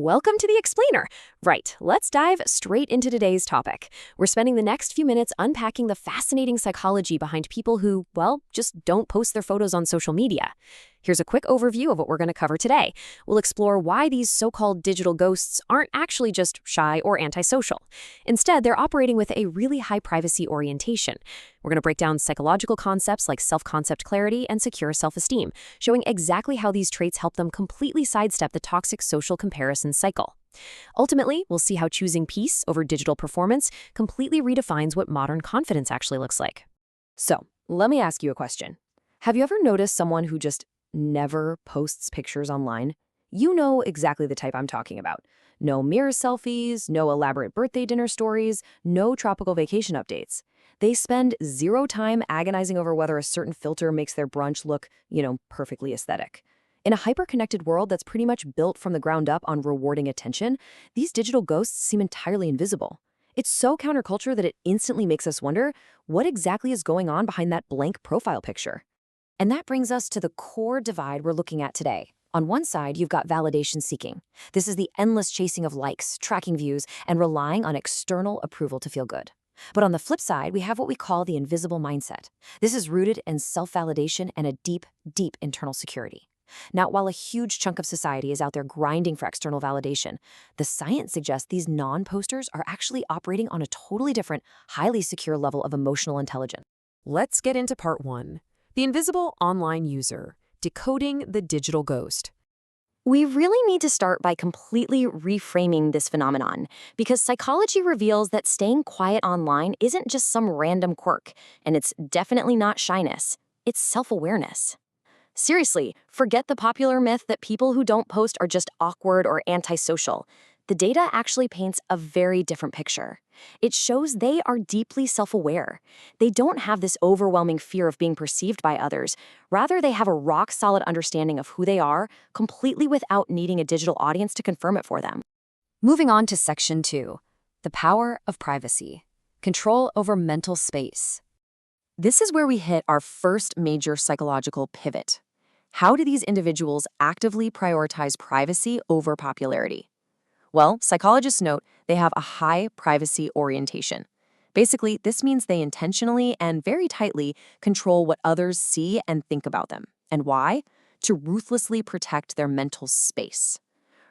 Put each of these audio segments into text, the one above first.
Welcome to the Explainer. Right, let's dive straight into today's topic. We're spending the next few minutes unpacking the fascinating psychology behind people who, well, just don't post their photos on social media. Here's a quick overview of what we're going to cover today. We'll explore why these so-called digital ghosts aren't actually just shy or antisocial. Instead, they're operating with a really high privacy orientation. We're going to break down psychological concepts like self-concept clarity and secure self-esteem, showing exactly how these traits help them completely sidestep the toxic social comparison cycle. Ultimately, we'll see how choosing peace over digital performance completely redefines what modern confidence actually looks like. So, let me ask you a question. Have you ever noticed someone who just never posts pictures online? You know exactly the type I'm talking about. No mirror selfies, no elaborate birthday dinner stories, no tropical vacation updates. They spend zero time agonizing over whether a certain filter makes their brunch look, perfectly aesthetic. In a hyper-connected world that's pretty much built from the ground up on rewarding attention, these digital ghosts seem entirely invisible. It's so counterculture that it instantly makes us wonder, what exactly is going on behind that blank profile picture? And that brings us to the core divide we're looking at today. On one side, you've got validation seeking. This is the endless chasing of likes, tracking views, and relying on external approval to feel good. But on the flip side, we have what we call the invisible mindset. This is rooted in self-validation and a deep, deep internal security. Now, while a huge chunk of society is out there grinding for external validation, the science suggests these non-posters are actually operating on a totally different, highly secure level of emotional intelligence. Let's get into part one. The invisible online user, decoding the digital ghost. We really need to start by completely reframing this phenomenon, because psychology reveals that staying quiet online isn't just some random quirk, and it's definitely not shyness. It's self-awareness. Seriously, forget the popular myth that people who don't post are just awkward or antisocial. The data actually paints a very different picture. It shows they are deeply self-aware. They don't have this overwhelming fear of being perceived by others. Rather, they have a rock-solid understanding of who they are, completely without needing a digital audience to confirm it for them. Moving on to section 2, the power of privacy. Control over mental space. This is where we hit our first major psychological pivot. How do these individuals actively prioritize privacy over popularity? Well, psychologists note they have a high privacy orientation. Basically, this means they intentionally and very tightly control what others see and think about them. And why? To ruthlessly protect their mental space.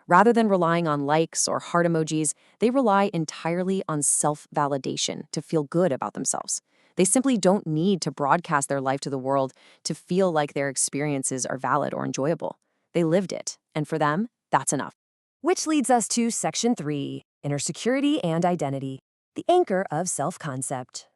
Rather than relying on likes or heart emojis, they rely entirely on self-validation to feel good about themselves. They simply don't need to broadcast their life to the world to feel like their experiences are valid or enjoyable. They lived it, and for them, that's enough. Which leads us to section 3, inner security and identity, the anchor of self-concept.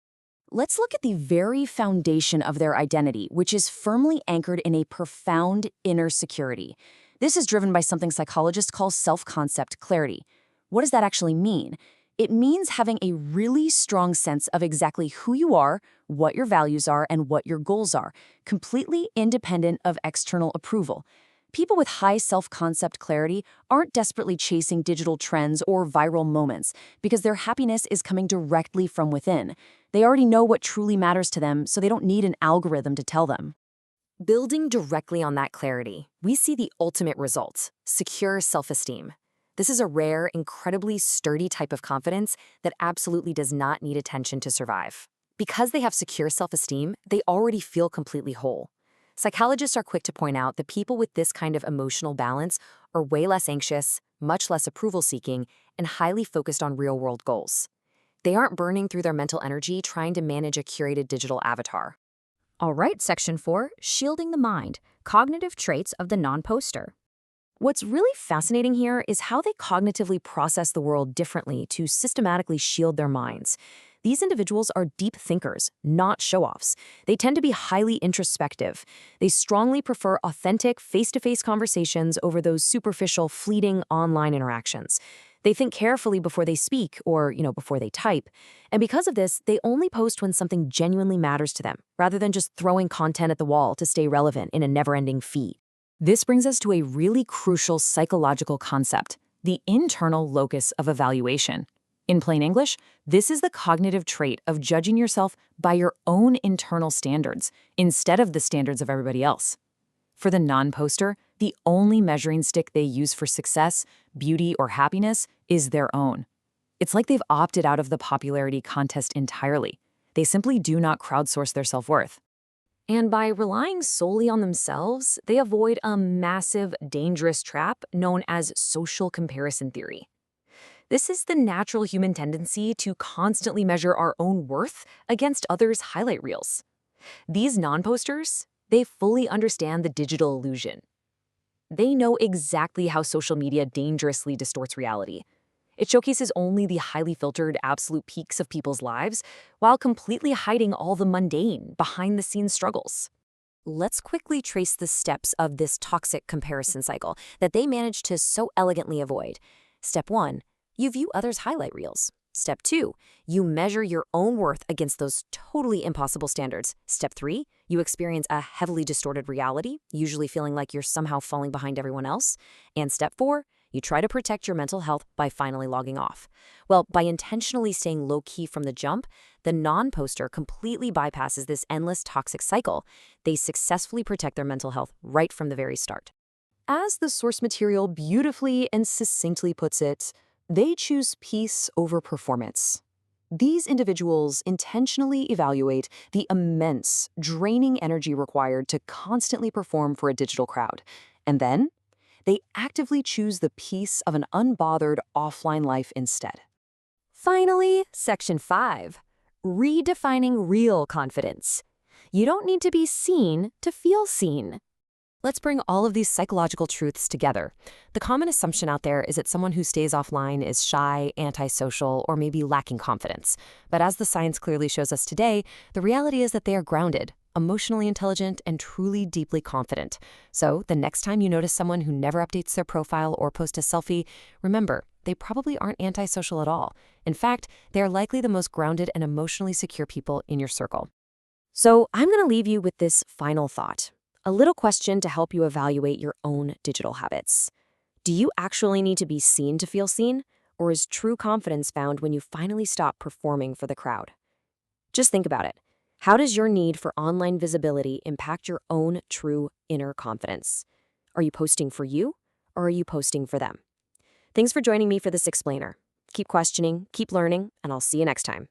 Let's look at the very foundation of their identity, which is firmly anchored in a profound inner security. This is driven by something psychologists call self-concept clarity. What does that actually mean? It means having a really strong sense of exactly who you are, what your values are, and what your goals are, completely independent of external approval. People with high self-concept clarity aren't desperately chasing digital trends or viral moments because their happiness is coming directly from within. They already know what truly matters to them, so they don't need an algorithm to tell them. Building directly on that clarity, we see the ultimate result: secure self-esteem. This is a rare, incredibly sturdy type of confidence that absolutely does not need attention to survive. Because they have secure self-esteem, they already feel completely whole. Psychologists are quick to point out that people with this kind of emotional balance are way less anxious, much less approval-seeking, and highly focused on real-world goals. They aren't burning through their mental energy trying to manage a curated digital avatar. All right, section 4, shielding the mind, cognitive traits of the non-poster. What's really fascinating here is how they cognitively process the world differently to systematically shield their minds. These individuals are deep thinkers, not show-offs. They tend to be highly introspective. They strongly prefer authentic, face-to-face conversations over those superficial, fleeting online interactions. They think carefully before they speak or, before they type. And because of this, they only post when something genuinely matters to them, rather than just throwing content at the wall to stay relevant in a never-ending feed. This brings us to a really crucial psychological concept, the internal locus of evaluation. In plain English, this is the cognitive trait of judging yourself by your own internal standards instead of the standards of everybody else. For the non-poster, The only measuring stick they use for success, beauty, or happiness is their own. It's like they've opted out of the popularity contest entirely. They simply do not crowdsource their self-worth. And by relying solely on themselves, they avoid a massive, dangerous trap known as social comparison theory. This is the natural human tendency to constantly measure our own worth against others' highlight reels. These non-posters, they fully understand the digital illusion. They know exactly how social media dangerously distorts reality. It showcases only the highly filtered absolute peaks of people's lives while completely hiding all the mundane, behind-the-scenes struggles. Let's quickly trace the steps of this toxic comparison cycle that they manage to so elegantly avoid. Step 1. You view others' highlight reels. Step 2. You measure your own worth against those totally impossible standards. Step 3. You experience a heavily distorted reality, usually feeling like you're somehow falling behind everyone else. And Step 4. You try to protect your mental health by finally logging off. Well, by intentionally staying low-key from the jump, the non-poster completely bypasses this endless toxic cycle. They successfully protect their mental health right from the very start. As the source material beautifully and succinctly puts it, they choose peace over performance. These individuals intentionally evaluate the immense, draining energy required to constantly perform for a digital crowd. And then, they actively choose the peace of an unbothered offline life instead. Finally, Section 5. Redefining real confidence. You don't need to be seen to feel seen. Let's bring all of these psychological truths together. The common assumption out there is that someone who stays offline is shy, antisocial, or maybe lacking confidence. But as the science clearly shows us today, the reality is that they are grounded, emotionally intelligent, and truly deeply confident. So the next time you notice someone who never updates their profile or posts a selfie, remember, they probably aren't antisocial at all. In fact, they are likely the most grounded and emotionally secure people in your circle. So I'm going to leave you with this final thought. A little question to help you evaluate your own digital habits. Do you actually need to be seen to feel seen? Or is true confidence found when you finally stop performing for the crowd? Just think about it. How does your need for online visibility impact your own true inner confidence? Are you posting for you, or are you posting for them? Thanks for joining me for this explainer. Keep questioning, keep learning, and I'll see you next time.